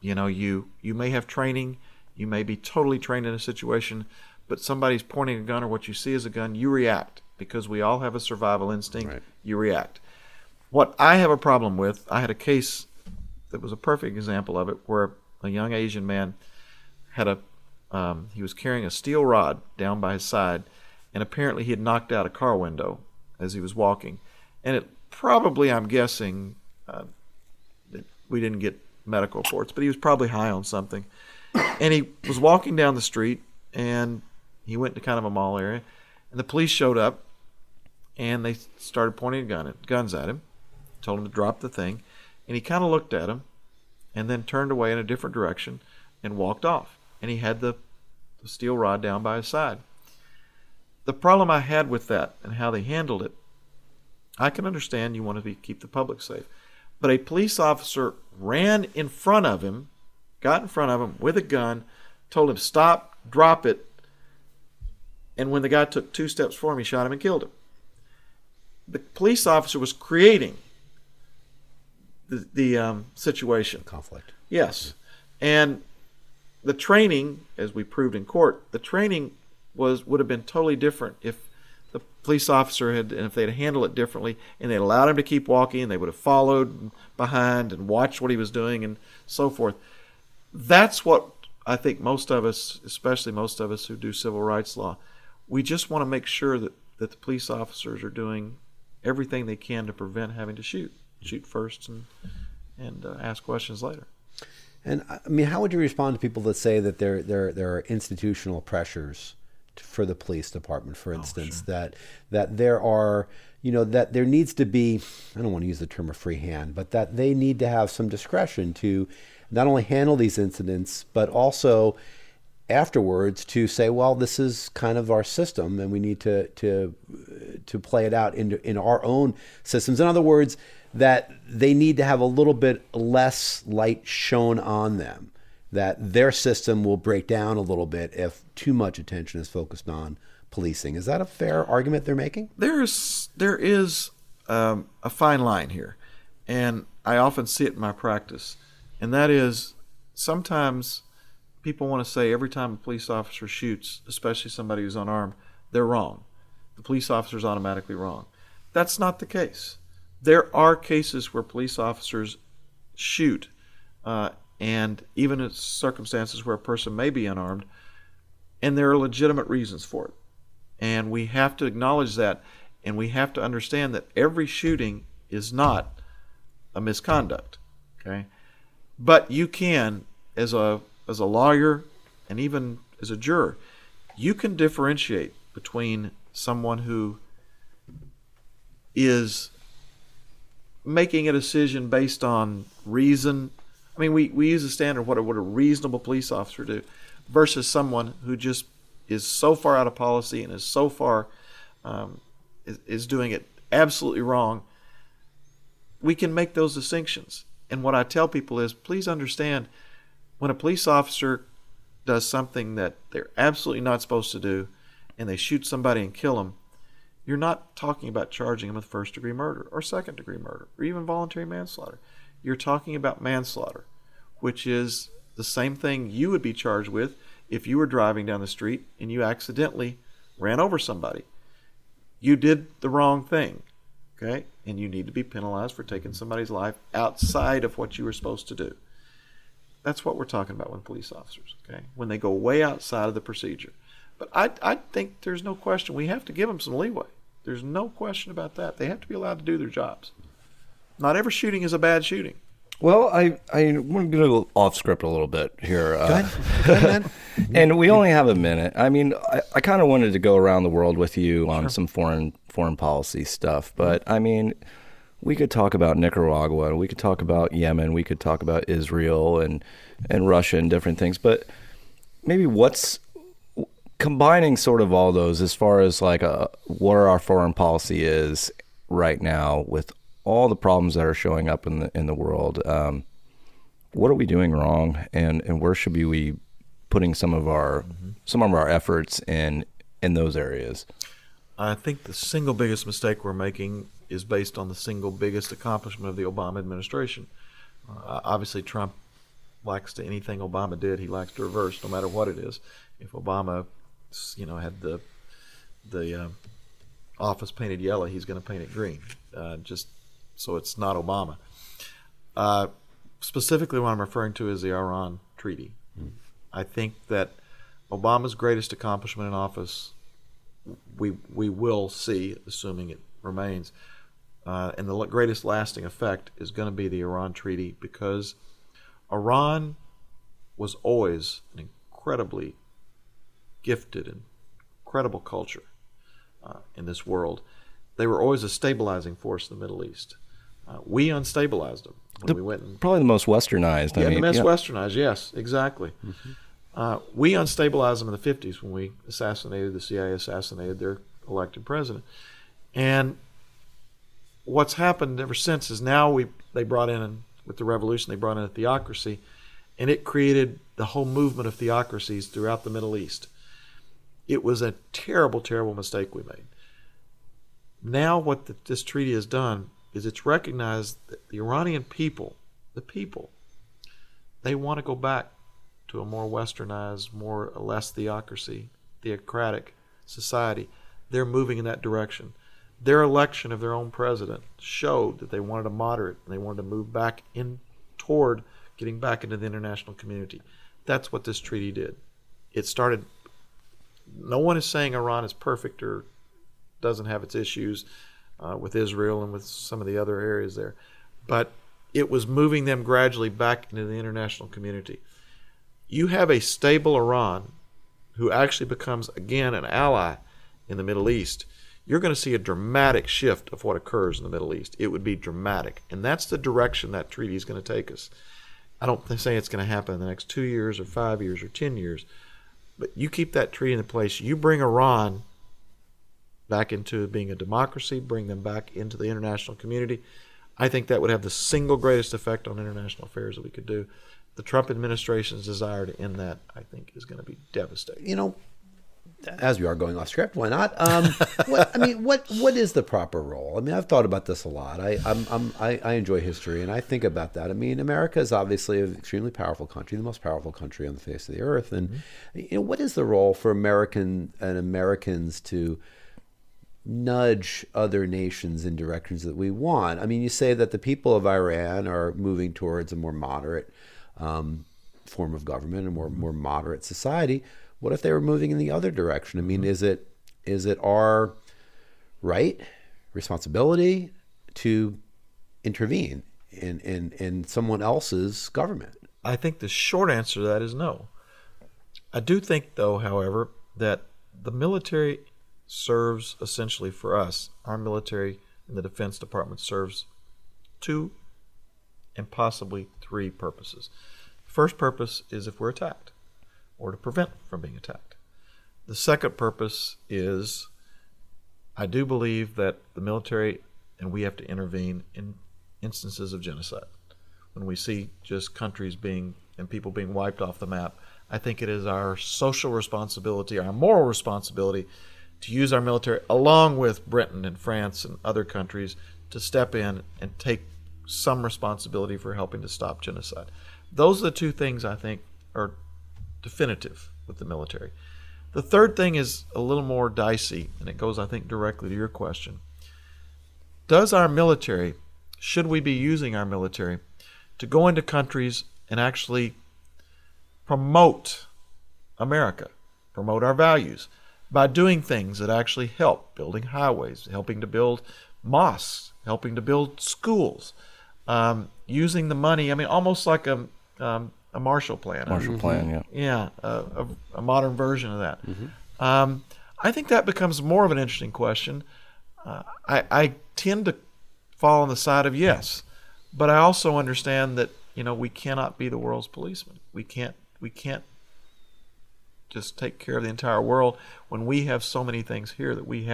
You may have training, you may be totally trained in a situation, but somebody's pointing a gun or what you see as a gun, you react, because we all have a survival instinct. Right. You react. What I have a problem with, I had a case that was a perfect example of it, where a young Asian man had he was carrying a steel rod down by his side, and apparently he had knocked out a car window as he was walking. And it probably, I'm guessing, that we didn't get medical reports, but he was probably high on something. And he was walking down the street, and he went to kind of a mall area, and the police showed up, and they started pointing guns at him, told him to drop the thing, and he kind of looked at him, and then turned away in a different direction and walked off. And he had the steel rod down by his side. The problem I had with that and how they handled it, I can understand you want to keep the public safe. But a police officer ran in front of him, got in front of him with a gun, told him, stop, drop it. And when the guy took 2 steps forward, he shot him and killed him. The police officer was creating the situation. Conflict. Yes. And the training, as we proved in court, the training would have been totally different if the police officer and if they'd handled it differently and they'd allowed him to keep walking, and they would have followed behind and watched what he was doing and so forth. That's what I think most of us, especially most of us who do civil rights law, we just want to make sure that the police officers are doing everything they can to prevent having to shoot first and ask questions later. And I mean, how would you respond to people that say that there are institutional pressures for the police department, for instance, that there are, that there needs to be, I don't want to use the term a free hand, but that they need to have some discretion to not only handle these incidents, but also afterwards to say, well, this is kind of our system and we need to play it out in our own systems. In other words, that they need to have a little bit less light shown on them, that their system will break down a little bit if too much attention is focused on policing. Is that a fair argument they're making? There is a fine line here, and I often see it in my practice, and that is sometimes people want to say every time a police officer shoots, especially somebody who's unarmed, they're wrong. The police officer's automatically wrong. That's not the case. There are cases where police officers shoot, and even in circumstances where a person may be unarmed, and there are legitimate reasons for it. And we have to acknowledge that, and we have to understand that every shooting is not a misconduct. Okay, but you can, as a lawyer and even as a juror, you can differentiate between someone who is making a decision based on reason. I mean, we use a standard, what would a reasonable police officer do, versus someone who just is so far out of policy and is so far is doing it absolutely wrong. We can make those distinctions. And what I tell people is, please understand, when a police officer does something that they're absolutely not supposed to do, and they shoot somebody and kill them, you're not talking about charging them with first-degree murder or second-degree murder or even voluntary manslaughter. You're talking about manslaughter, which is the same thing you would be charged with if you were driving down the street and you accidentally ran over somebody. You did the wrong thing, okay? And you need to be penalized for taking somebody's life outside of what you were supposed to do. That's what we're talking about with police officers, okay? When they go way outside of the procedure. But I think there's no question. We have to give them some leeway. There's no question about that. They have to be allowed to do their jobs. Not every shooting is a bad shooting. Well, I want to go off script a little bit here. Go ahead, man. And we only have a minute. I mean, I kind of wanted to go around the world with you on some foreign policy stuff. But, I mean, we could talk about Nicaragua. We could talk about Yemen. We could talk about Israel and Russia and different things. But maybe what's combining sort of all those as far as like what our foreign policy is right now with all the problems that are showing up in the world, what are we doing wrong, and where should we be putting some of our efforts in those areas? I think the single biggest mistake we're making is based on the single biggest accomplishment of the Obama administration. Obviously, Trump likes to anything Obama did, he likes to reverse, no matter what it is. If Obama, had the office painted yellow, he's going to paint it green, just so it's not Obama. Specifically, what I'm referring to is the Iran treaty. I think that Obama's greatest accomplishment in office, we will see, assuming it remains, and the greatest lasting effect is going to be the Iran treaty, because Iran was always an incredibly gifted and incredible culture in this world. They were always a stabilizing force in the Middle East. We unstabilized them when we went and probably the most westernized. Westernized, yes, exactly. We unstabilized them in the 50s when we assassinated, the CIA assassinated their elected president. And what's happened ever since is now they brought in, with the revolution, they brought in a theocracy, and it created the whole movement of theocracies throughout the Middle East. It was a terrible, terrible mistake we made. Now what this treaty has done is it's recognized that the Iranian people, they want to go back to a more westernized, less theocratic society. They're moving in that direction. Their election of their own president showed that they wanted a moderate, and they wanted to move back toward getting back into the international community. That's what this treaty did. It started. No one is saying Iran is perfect or doesn't have its issues with Israel and with some of the other areas there, but it was moving them gradually back into the international community. You have a stable Iran who actually becomes, again, an ally in the Middle East. You're going to see a dramatic shift of what occurs in the Middle East. It would be dramatic, and that's the direction that treaty is going to take us. I don't say it's going to happen in the next 2 years or 5 years or 10 years, but you keep that treaty in place. You bring Iran back into being a democracy, bring them back into the international community. I think that would have the single greatest effect on international affairs that we could do. The Trump administration's desire to end that, I think, is going to be devastating. You know, as we are going off script, why not? What is the proper role? I mean, I've thought about this a lot. I enjoy history, and I think about that. I mean, America is obviously an extremely powerful country, the most powerful country on the face of the earth. And you know, what is the role for Americans to nudge other nations in directions that we want? I mean, you say that the people of Iran are moving towards a more moderate form of government, a more moderate society. What if they were moving in the other direction? I mean, is it our right, responsibility to intervene in someone else's government? I think the short answer to that is no. I do think, though, however, that the military serves essentially for us. Our military in the Defense Department serves 2 and possibly 3 purposes. First purpose is if we're attacked, or to prevent from being attacked. The second purpose is, I do believe that the military and we have to intervene in instances of genocide. When we see just countries and people being wiped off the map, I think it is our social responsibility, our moral responsibility, to use our military along with Britain and France and other countries to step in and take some responsibility for helping to stop genocide. Those are the 2 things I think are definitive with the military. The third thing is a little more dicey, and it goes, I think, directly to your question. Should we be using our military to go into countries and actually promote America, promote our values, by doing things that actually help, building highways, helping to build mosques, helping to build schools, using the money, I mean, almost like a Marshall Plan. Marshall Plan, yeah. Yeah, a modern version of that. I think that becomes more of an interesting question. I tend to fall on the side of yes, but I also understand that, you know, we cannot be the world's policeman. We can't just take care of the entire world when we have so many things here that we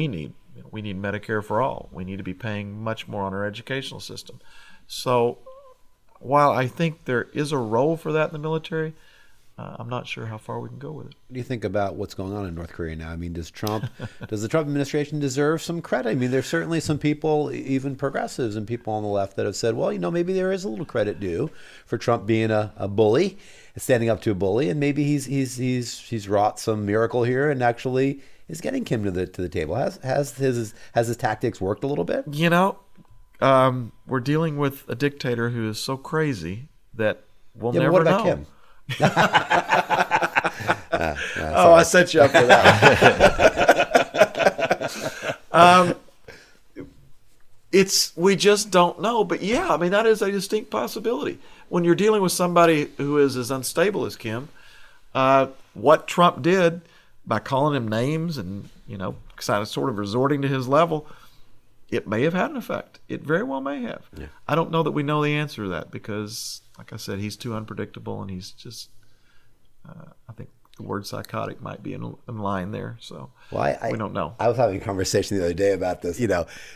need. We need Medicare for all. We need to be paying much more on our educational system. So while I think there is a role for that in the military, I'm not sure how far we can go with it. What do you think about what's going on in North Korea now? I mean, does the Trump administration deserve some credit? I mean, there's certainly some people, even progressives and people on the left, that have said, well, you know, maybe there is a little credit due for Trump being a bully, standing up to a bully, and maybe he's wrought some miracle here and actually is getting Kim to the table. Has his tactics worked a little bit? You know, we're dealing with a dictator who is so crazy that we'll never know. What about Kim? I set you up for that. We just don't know. But yeah, I mean, that is a distinct possibility. When you're dealing with somebody who is as unstable as Kim, what Trump did by calling him names and, you know, sort of resorting to his level, it may have had an effect. It very well may have. Yeah. I don't know that we know the answer to that because, like I said, he's too unpredictable and he's just I think the word psychotic might be in line there. So Well, we don't know. I was having a conversation the other day about this.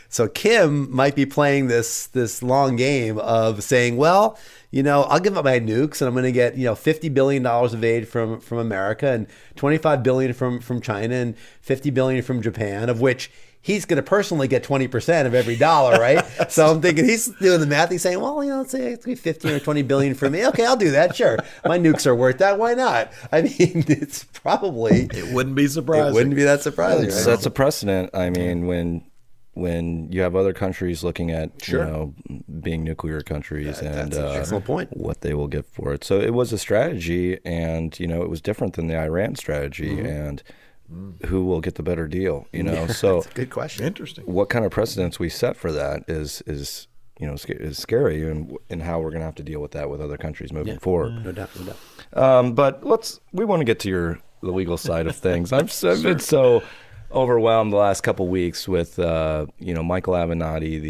So Kim might be playing this long game of saying, well, I'll give up my nukes and I'm going to get $50 billion of aid from America and $25 billion from China and $50 billion from Japan, of which he's going to personally get 20% of every dollar, right? So I'm thinking he's doing the math. He's saying, well, let's say it's 15 or 20 billion for me. Okay, I'll do that. Sure. My nukes are worth that. Why not? I mean, it's probably... It wouldn't be surprising. It wouldn't be that surprising. It Right? sets a precedent. I mean, when you have other countries looking at, being nuclear countries and that's an excellent point. what they will get for it. So it was a strategy, and, it was different than the Iran strategy, and who will get the better deal, So That's a good question. Interesting. what kind of precedents we set for that is scary, and how we're going to have to deal with that with other countries moving forward. No doubt, no doubt. But we want to get to the legal side of things. I've been so overwhelmed the last couple of weeks with Michael Avenatti,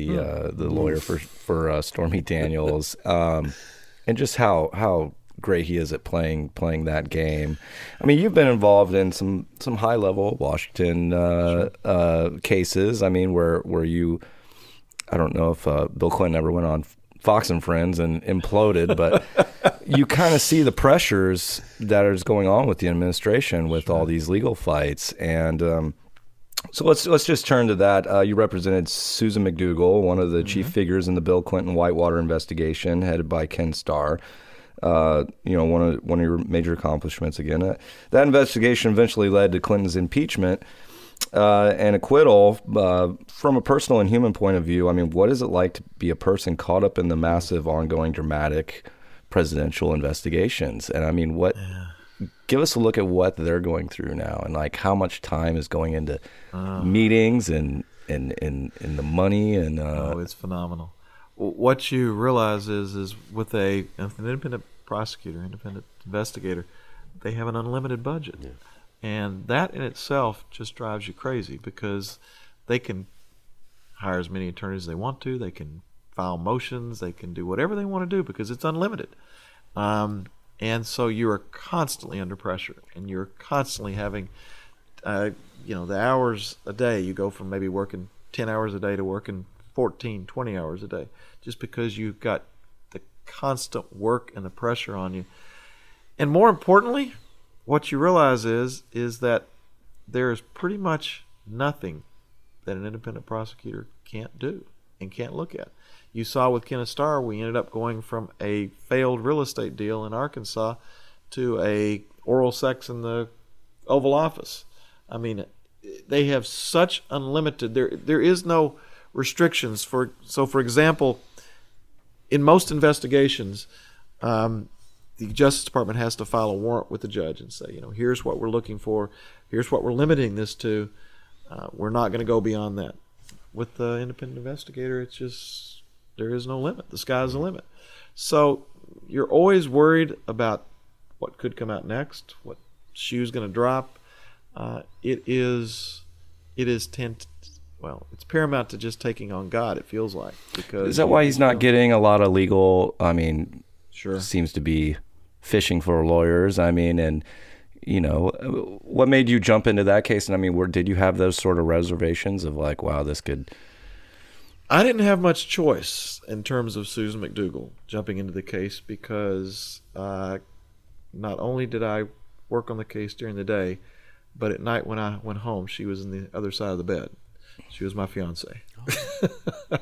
the lawyer for Stormy Daniels, and just how great he is at playing that game. I mean, you've been involved in some high level Washington cases. I mean, where you, I don't know if Bill Clinton ever went on Fox and Friends and imploded, but you kind of see the pressures that is going on with the administration with all these legal fights. And so let's just turn to that. You represented Susan McDougal, one of the chief figures in the Bill Clinton Whitewater investigation, headed by Ken Starr. One of your major accomplishments again. That investigation eventually led to Clinton's impeachment and acquittal. From a personal and human point of view, I mean, what is it like to be a person caught up in the massive, ongoing, dramatic presidential investigations? And I mean, give us a look at what they're going through now, and like how much time is going into meetings and the money and. It's phenomenal. What you realize is with an independent prosecutor, independent investigator, they have an unlimited budget. Yeah. And that in itself just drives you crazy, because they can hire as many attorneys as they want to. They can file motions. They can do whatever they want to do because it's unlimited. And so you are constantly under pressure, and you're constantly having, the hours a day. You go from maybe working 10 hours a day to working 14, 20 hours a day, just because you've got the constant work and the pressure on you. And more importantly, what you realize is that there is pretty much nothing that an independent prosecutor can't do and can't look at. You saw with Ken Starr, we ended up going from a failed real estate deal in Arkansas to a oral sex in the Oval Office. I mean, they have such unlimited, there is no restrictions. For example, in most investigations, the Justice Department has to file a warrant with the judge and say, here's what we're looking for, here's what we're limiting this to. We're not going to go beyond that. With the independent investigator, it's just, there is no limit. The sky's the limit. So you're always worried about what could come out next, what shoe's going to drop. It's paramount to just taking on God, it feels like. Because is that why he's not getting a lot of legal, Sure. Seems to be fishing for lawyers. I mean, and, what made you jump into that case? And I mean, did you have those sort of reservations of like, wow, this could... I didn't have much choice in terms of Susan McDougal jumping into the case, because not only did I work on the case during the day, but at night when I went home, she was in the other side of the bed. She was my fiance. Oh.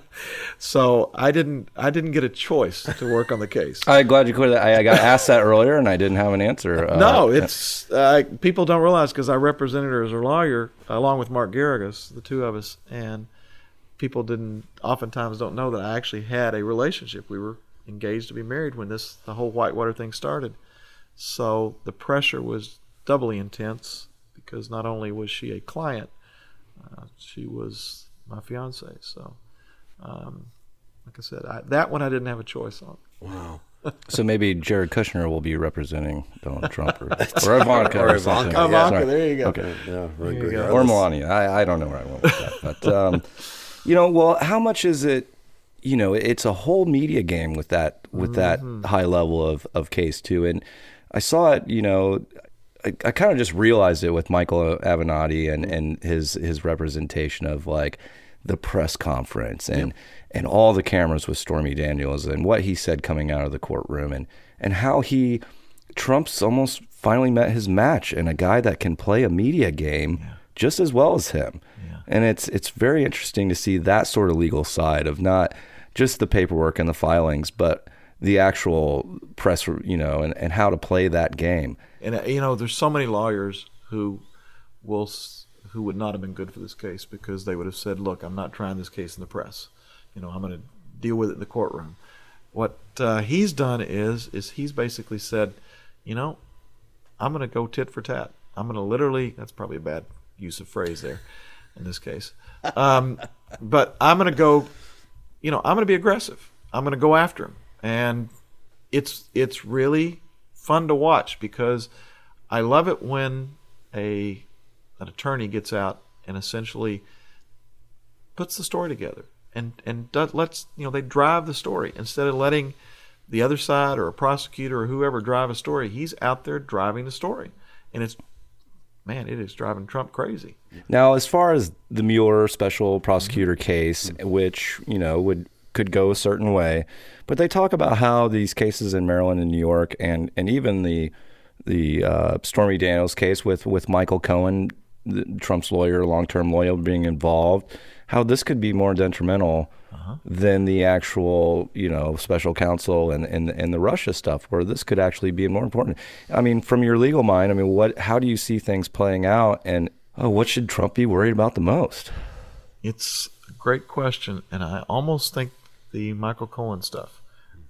So I didn't get a choice to work on the case. I'm glad you cleared that. I got asked that earlier and I didn't have an answer. No, it's people don't realize, because I represented her as a lawyer along with Mark Garrigus, the two of us, and people oftentimes don't know that I actually had a relationship. We were engaged to be married when the whole Whitewater thing started. So the pressure was doubly intense, because not only was she a client, she was my fiance. So, like I said, that one I didn't have a choice on. Wow. So maybe Jared Kushner will be representing Donald Trump or Ivanka or something. Ivanka, there you go. Okay. Yeah, really good. Or Melania. I don't know where I went with that. But, well, how much is it, it's a whole media game with that high level of case too. And I saw it, I kind of just realized it with Michael Avenatti and his representation of like the press conference and all the cameras with Stormy Daniels and what he said coming out of the courtroom and how Trump's almost finally met his match and a guy that can play a media game just as well as him. Yeah. And it's very interesting to see that sort of legal side of not just the paperwork and the filings, but the actual press, and how to play that game. And there's so many lawyers who would not have been good for this case because they would have said, "Look, I'm not trying this case in the press. I'm going to deal with it in the courtroom." What he's done is he's basically said, I'm going to go tit for tat. I'm going to literally, that's probably a bad use of phrase there in this case. But I'm going to go, I'm going to be aggressive. I'm going to go after him. And it's really fun to watch because I love it when an attorney gets out and essentially puts the story together and they drive the story instead of letting the other side or a prosecutor or whoever drive a story. He's out there driving the story, and it is driving Trump crazy. Now, as far as the Mueller special prosecutor case, which could go a certain way, but they talk about how these cases in Maryland and New York, and even the Stormy Daniels case with Michael Cohen, Trump's lawyer, long-term lawyer, being involved, how this could be more detrimental than the actual, special counsel and the Russia stuff, where this could actually be more important. I mean, from your legal mind, how do you see things playing out, and what should Trump be worried about the most? It's a great question, and I almost think the Michael Cohen stuff.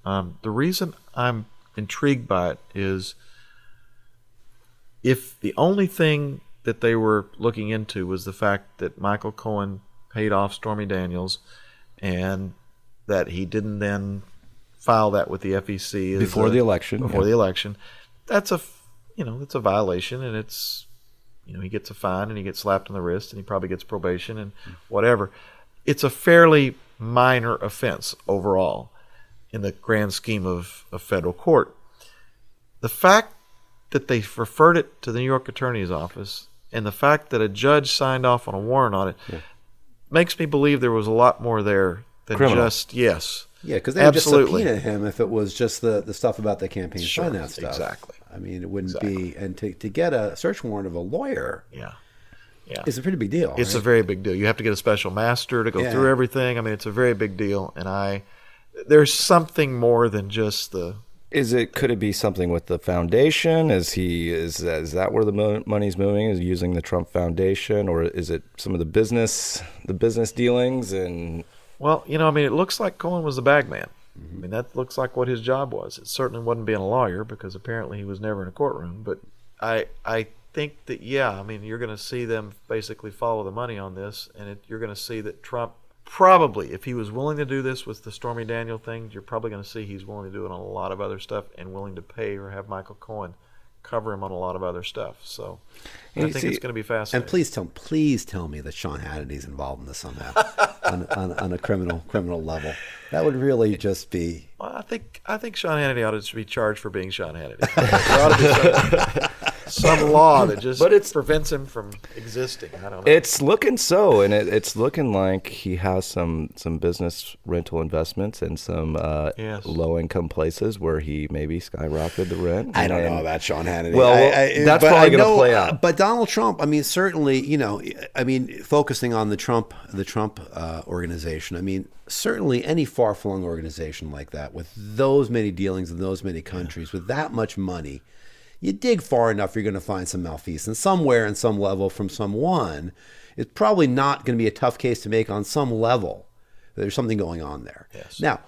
The reason I'm intrigued by it is if the only thing that they were looking into was the fact that Michael Cohen paid off Stormy Daniels and that he didn't then file that with the FEC before the election. The election, that's a violation, and it's he gets a fine and he gets slapped on the wrist and he probably gets probation and whatever. It's a fairly minor offense overall in the grand scheme of federal court. The fact that they referred it to the New York Attorney's Office and the fact that a judge signed off on a warrant on it makes me believe there was a lot more there than criminal. Just yes. Yeah, because they would just subpoena him if it was just the stuff about the campaign finance stuff. Exactly. I mean, it wouldn't be, and to get a search warrant of a lawyer, it's a pretty big deal. It's right? a very big deal. You have to get a special master to go through everything. I mean, it's a very big deal, and there's something more than just the. Could it be something with the foundation? Is that where the money's moving? Is using the Trump Foundation, or is it some of the business dealings? And well, it looks like Cohen was the bag man. I mean, that looks like what his job was. It certainly wasn't being a lawyer because apparently he was never in a courtroom. But I think that you're going to see them basically follow the money on this, and you're going to see that Trump. Probably, if he was willing to do this with the Stormy Daniels thing, you're probably going to see he's willing to do it on a lot of other stuff and willing to pay or have Michael Cohen cover him on a lot of other stuff. So I think it's going to be fascinating. And please tell me that Sean Hannity's involved in this somehow on a criminal level. That would really just be. Well, I think Sean Hannity ought to be charged for being Sean Hannity. There ought to be some law that just prevents him from existing. I don't know. It's looking so, and it's looking like he has some business rental investments and some low-income places where he maybe skyrocketed the rent. I don't know about Sean Hannity. Well, that's probably going to play out. But Donald Trump, certainly, focusing on the Trump organization, certainly any far-flung organization like that with those many dealings in those many countries with that much money, you dig far enough, you're going to find some malfeasance somewhere in some level from someone. It's probably not going to be a tough case to make on some level. There's something going on there. Yes. Now,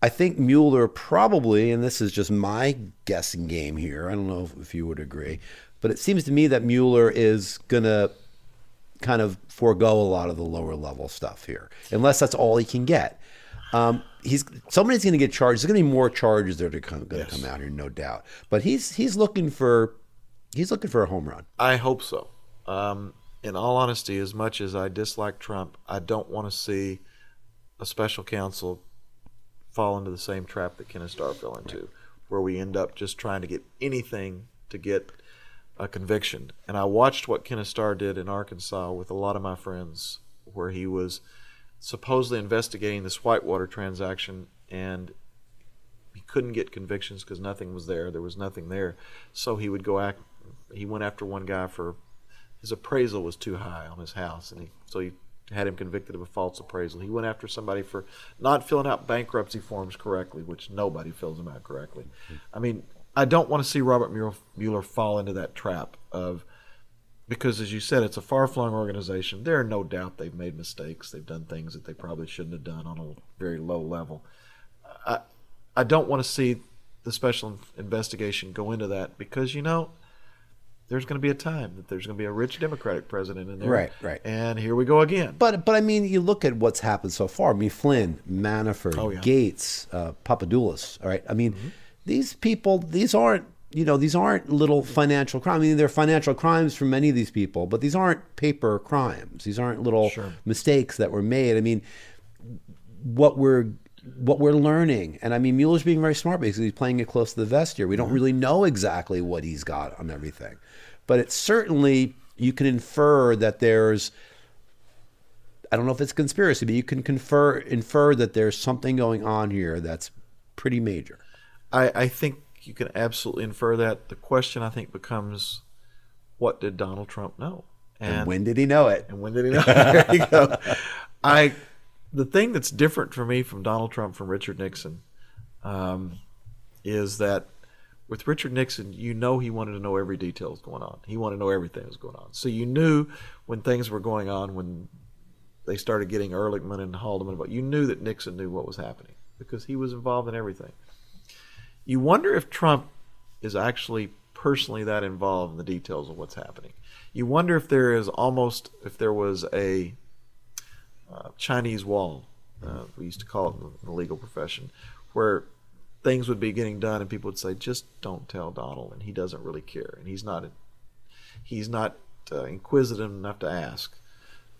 I think Mueller probably, and this is just my guessing game here, I don't know if you would agree, but it seems to me that Mueller is going to kind of forego a lot of the lower level stuff here, unless that's all he can get. Somebody's going to get charged. There's going to be more charges that are going to come out here, no doubt. But he's looking for a home run. I hope so. In all honesty, as much as I dislike Trump, I don't want to see a special counsel fall into the same trap that Ken Starr fell into, where we end up just trying to get anything to get a conviction. And I watched what Ken Starr did in Arkansas with a lot of my friends, where he was supposedly investigating this Whitewater transaction, and he couldn't get convictions because nothing was there. There was nothing there. So he would he went after one guy for his appraisal was too high on his house, and so he had him convicted of a false appraisal. He went after somebody for not filling out bankruptcy forms correctly, which nobody fills them out correctly. I mean, I don't want to see Robert Mueller fall into that trap because, as you said, it's a far-flung organization. There are no doubt they've made mistakes. They've done things that they probably shouldn't have done on a very low level. I don't want to see the special investigation go into that because, there's going to be a time that there's going to be a rich Democratic president in there. Right. And here we go again. But I mean, you look at what's happened so far. I mean, Flynn, Manafort, Gates, Papadoulos. All right. I mean, these people, these aren't little financial crimes. I mean, they're financial crimes for many of these people, but these aren't paper crimes. These aren't little mistakes that were made. I mean, what we're learning, and I mean, Mueller's being very smart because he's playing it close to the vest here. We don't really know exactly what he's got on everything, but it's certainly, you can infer that there's, I don't know if it's conspiracy, but you can infer that there's something going on here that's pretty major. I think you can absolutely infer that. The question, I think, becomes, what did Donald Trump know? And when did he know it? There you go. The thing that's different for me from Donald Trump, from Richard Nixon, is that with Richard Nixon, he wanted to know every detail was going on. He wanted to know everything that was going on. So you knew when things were going on, when they started getting Ehrlichman and Haldeman, but you knew that Nixon knew what was happening because he was involved in everything. You wonder if Trump is actually personally that involved in the details of what's happening. You wonder if there was a Chinese wall, we used to call it in the legal profession, where things would be getting done and people would say, just don't tell Donald, and he doesn't really care, and he's not inquisitive enough to ask.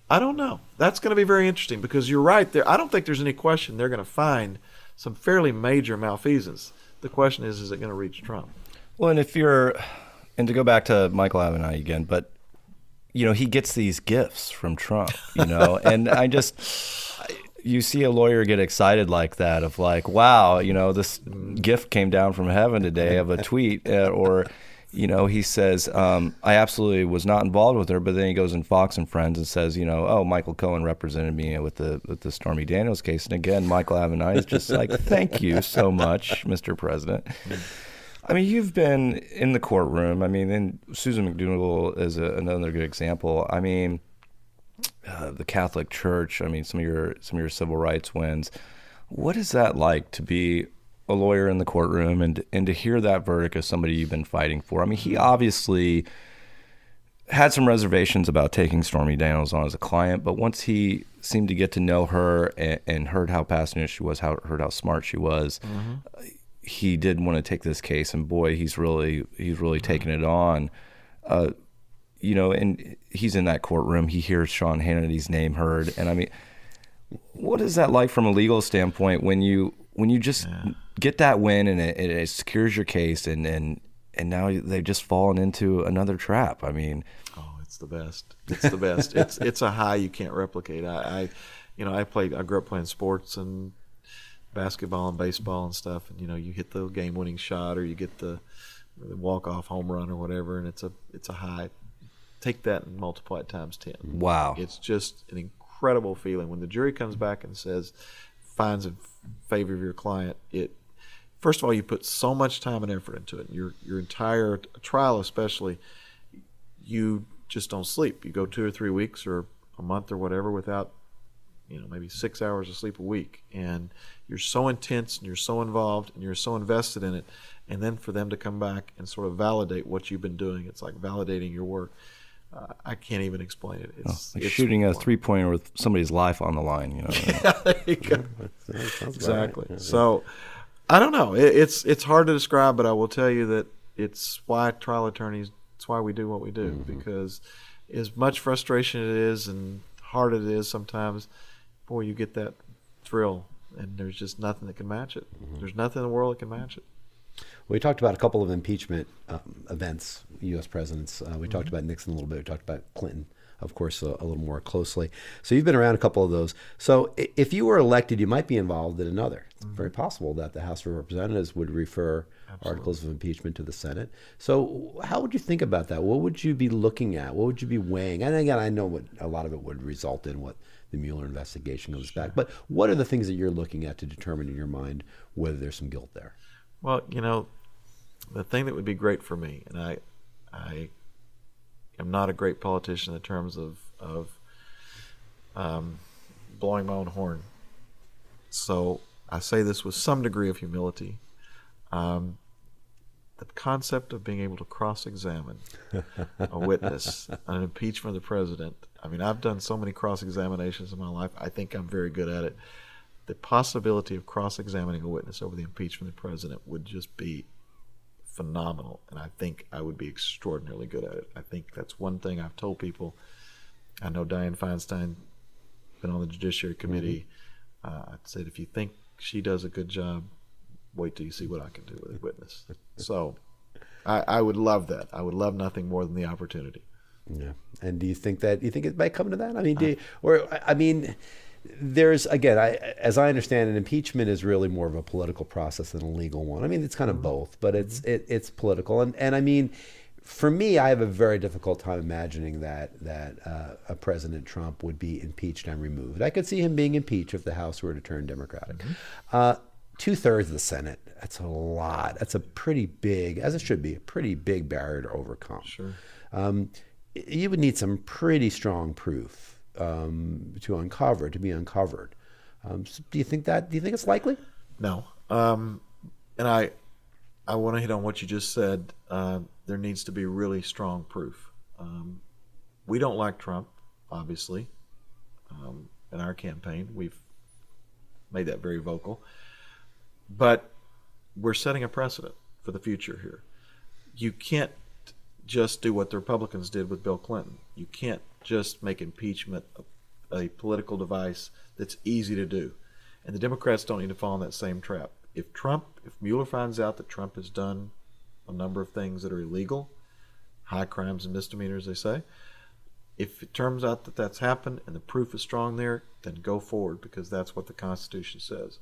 I don't know. That's going to be very interesting because you're right there. I don't think there's any question they're going to find some fairly major malfeasance. The question is it going to reach Trump? Well, and to go back to Michael Avenatti again, but he gets these gifts from Trump, and you see a lawyer get excited like that of like, wow, this gift came down from heaven today of a tweet, or, he says, I absolutely was not involved with her, but then he goes in Fox and Friends and says, oh, Michael Cohen represented me with the Stormy Daniels case. And again, Michael Avenatti is just like, thank you so much, Mr. President. I mean, you've been in the courtroom. I mean, and Susan McDougal is another good example. I mean, the Catholic Church. I mean, some of your civil rights wins. What is that like to be a lawyer in the courtroom and to hear that verdict as somebody you've been fighting for? I mean, he obviously had some reservations about taking Stormy Daniels on as a client, but once he seemed to get to know her and heard how passionate she was, heard how smart she was. He did want to take this case, and boy, he's really taken it on. And he's in that courtroom. He hears Sean Hannity's name heard, and I mean, what is that like from a legal standpoint when you just get that win and it secures your case, and now they've just fallen into another trap? I mean, it's the best. It's the best. it's a high you can't replicate. I grew up playing sports and basketball and baseball and stuff, and you hit the game-winning shot or you get the walk-off home run or whatever, and it's a high. Take that and multiply it times 10. Wow. It's just an incredible feeling when the jury comes back and finds in favor of your client. First of all, you put so much time and effort into it. Your entire trial, especially, you just don't sleep. You go 2 or 3 weeks or a month or whatever without maybe 6 hours of sleep a week, and you're so intense and you're so involved and you're so invested in it, and then for them to come back and sort of validate what you've been doing, it's like validating your work. I can't even explain it. It's like shooting a 3-pointer with somebody's life on the line. Yeah, there you go. Exactly. Right. So I don't know. It's hard to describe, but I will tell you that it's why trial attorneys. It's why we do what we do, because as much frustration it is and hard it is sometimes, boy, you get that thrill, and there's just nothing that can match it. There's nothing in the world that can match it. We talked about a couple of impeachment events, U.S. presidents. We talked about Nixon a little bit. We talked about Clinton, of course, a little more closely. So you've been around a couple of those. So if you were elected, you might be involved in another. It's very possible that the House of Representatives would refer articles of impeachment to the Senate. So how would you think about that? What would you be looking at? What would you be weighing? And again, I know what a lot of it would result in what the Mueller investigation goes back. But what are the things that you're looking at to determine in your mind whether there's some guilt there? Well, the thing that would be great for me, and I am not a great politician in terms of blowing my own horn. So I say this with some degree of humility. The concept of being able to cross-examine a witness on an impeachment of the president. I mean, I've done so many cross-examinations in my life. I think I'm very good at it. The possibility of cross-examining a witness over the impeachment of the president would just be phenomenal, and I think I would be extraordinarily good at it. I think that's one thing I've told people. I know Dianne Feinstein, been on the Judiciary Committee. I said, if you think she does a good job, wait till you see what I can do with a witness. So I would love that. I would love nothing more than the opportunity. Yeah. And do you think it might come to that? I mean, there's, again, as I understand it, impeachment is really more of a political process than a legal one. I mean, it's kind of both, but it's political. And I mean, for me, I have a very difficult time imagining that a President Trump would be impeached and removed. I could see him being impeached if the House were to turn Democratic. 2/3 of the Senate, that's a lot. That's a pretty big, as it should be, a pretty big barrier to overcome. Sure. You would need some pretty strong proof to be uncovered. So do you think it's likely? No. And I want to hit on what you just said. There needs to be really strong proof. We don't like Trump, obviously. In our campaign, we've made that very vocal. But we're setting a precedent for the future here. You can't just do what the Republicans did with Bill Clinton. You can't just make impeachment a political device that's easy to do. And the Democrats don't need to fall in that same trap. If Mueller finds out that Trump has done a number of things that are illegal, high crimes and misdemeanors, they say, if it turns out that that's happened and the proof is strong there, then go forward, because that's what the Constitution says.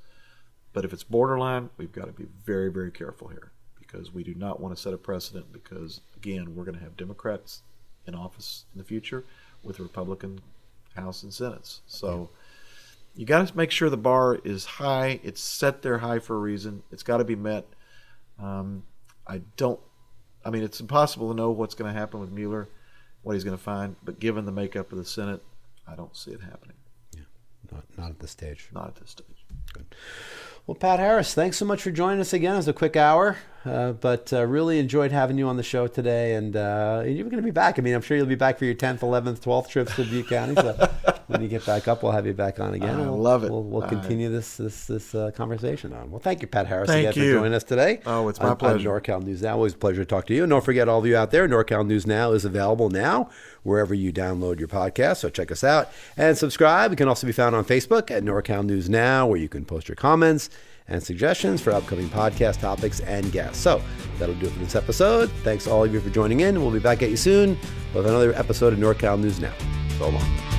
But if it's borderline, we've got to be very, very careful here, because we do not want to set a precedent, because, again, we're going to have Democrats in office in the future with Republican House and Senates. So you got to make sure the bar is high. It's set there high for a reason. It's got to be met. It's impossible to know what's going to happen with Mueller, what he's going to find, but given the makeup of the Senate, I don't see it happening. Yeah, not at this stage. Not at this stage. Good. Well, Pat Harris, thanks so much for joining us again. It was a quick hour, but really enjoyed having you on the show today. And you're going to be back. I mean, I'm sure you'll be back for your 10th, 11th, 12th trips to Butte County. So when you get back up, we'll have you back on again. I love it. We'll continue this conversation on. Well, thank you, Pat Harris, Thank again you for joining us today. Oh, it's my pleasure. On NorCal News Now. Always a pleasure to talk to you. And don't forget, all of you out there, NorCal News Now is available now wherever you download your podcast. So check us out and subscribe. We can also be found on Facebook at NorCal News Now, where you can post your comments and suggestions for upcoming podcast topics and guests. So that'll do it for this episode. Thanks to all of you for joining in. We'll be back at you soon with another episode of NorCal News Now. So long.